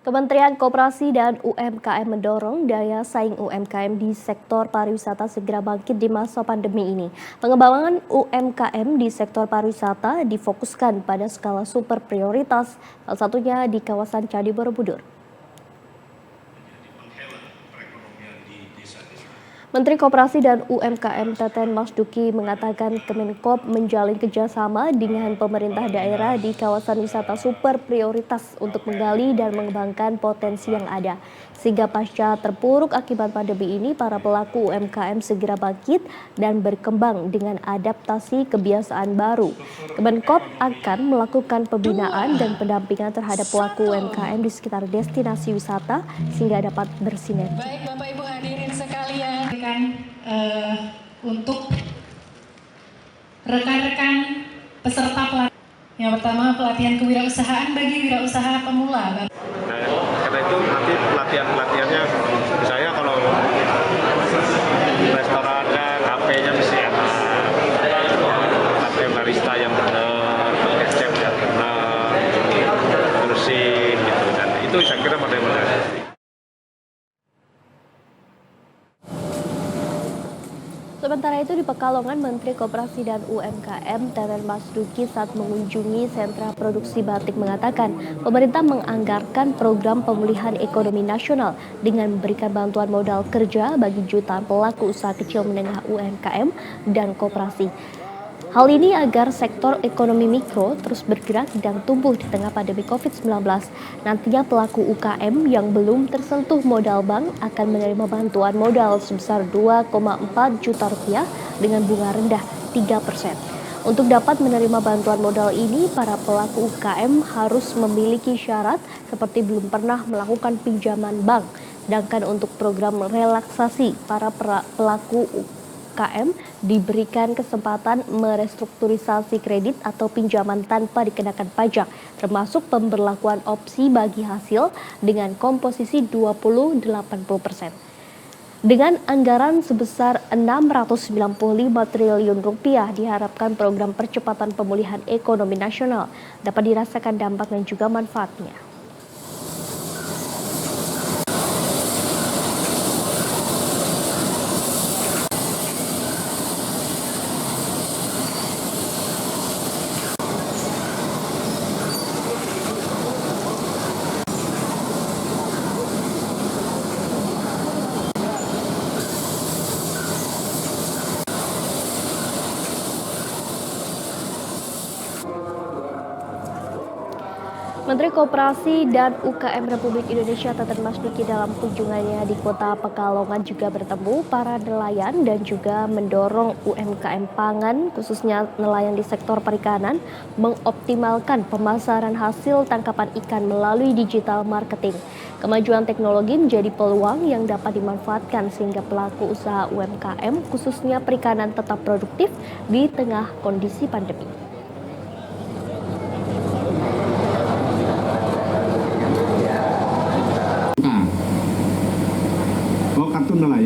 Kementerian Koperasi dan UMKM mendorong daya saing UMKM di sektor pariwisata segera bangkit di masa pandemi ini. Pengembangan UMKM di sektor pariwisata difokuskan pada skala super prioritas, salah satunya di kawasan Candi Borobudur. Menteri Koperasi dan UMKM Teten Mas Duki mengatakan Kemenkop menjalin kerjasama dengan pemerintah daerah di kawasan wisata super prioritas untuk menggali dan mengembangkan potensi yang ada. Sehingga pasca terpuruk akibat pandemi ini, para pelaku UMKM segera bangkit dan berkembang dengan adaptasi kebiasaan baru. Kemenkop akan melakukan pembinaan dan pendampingan terhadap pelaku UMKM di sekitar destinasi wisata sehingga dapat bersinergi. Baik Bapak Ibu hadirin sekalian, untuk rekan-rekan peserta pelatihan. Yang pertama, pelatihan kewirausahaan bagi wirausaha pemula. Karena itu nanti pelatihannya saya kalau restorannya, kafenya mesti enak, pelatihan barista yang benar, chef yang benar, bersih gitu, dan itu saya kira benar-benar. Sementara itu di Pekalongan, Menteri Koperasi dan UMKM Teten Mas Duki saat mengunjungi sentra produksi batik mengatakan pemerintah menganggarkan program pemulihan ekonomi nasional dengan memberikan bantuan modal kerja bagi jutaan pelaku usaha kecil menengah UMKM dan koperasi. Hal ini agar sektor ekonomi mikro terus bergerak dan tumbuh di tengah pandemi COVID-19. Nantinya pelaku UKM yang belum tersentuh modal bank akan menerima bantuan modal sebesar 2,4 juta rupiah dengan bunga rendah 3%. Untuk dapat menerima bantuan modal ini, para pelaku UKM harus memiliki syarat seperti belum pernah melakukan pinjaman bank. Sedangkan untuk program relaksasi, para pelaku UKM diberikan kesempatan merestrukturisasi kredit atau pinjaman tanpa dikenakan pajak, termasuk pemberlakuan opsi bagi hasil dengan komposisi 20-80%. Dengan anggaran sebesar 695 triliun rupiah, diharapkan program percepatan pemulihan ekonomi nasional dapat dirasakan dampak dan juga manfaatnya. Menteri Koperasi dan UKM Republik Indonesia Teten Mas Duki dalam kunjungannya di Kota Pekalongan juga bertemu para nelayan dan juga mendorong UMKM pangan, khususnya nelayan di sektor perikanan, mengoptimalkan pemasaran hasil tangkapan ikan melalui digital marketing. Kemajuan teknologi menjadi peluang yang dapat dimanfaatkan sehingga pelaku usaha UMKM, khususnya perikanan, tetap produktif di tengah kondisi pandemi.